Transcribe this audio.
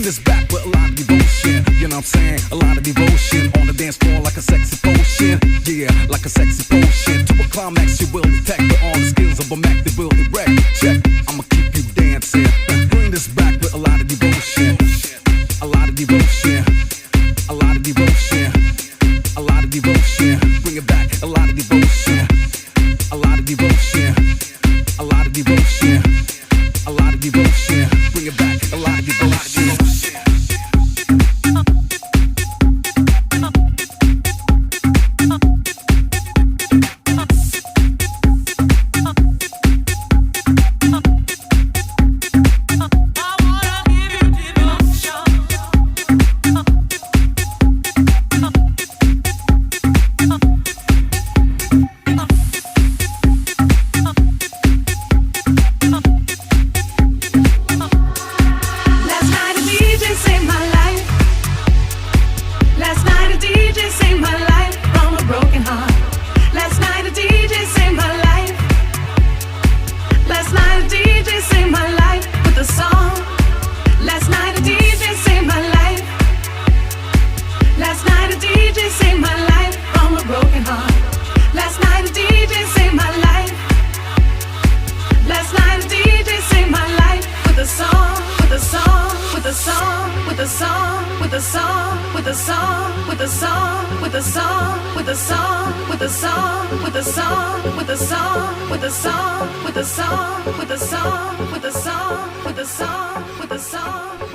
Bring this back with a lot of devotion. You know what I'm saying? A lot of devotion on the dance floor like a sexy potion. Yeah, like a sexy potion. To a climax you will detect with all the skills of a Mac that will erect. Check, I'ma keep you dancing. Bring this back with a lot of devotion. A lot of devotion. A lot of devotion. A lot of devotion. Bring it back. A lot of devotion. A lot of devotion. A lot of devotion. A lot of devotion. Bring it back. A lot of devotion. With the song.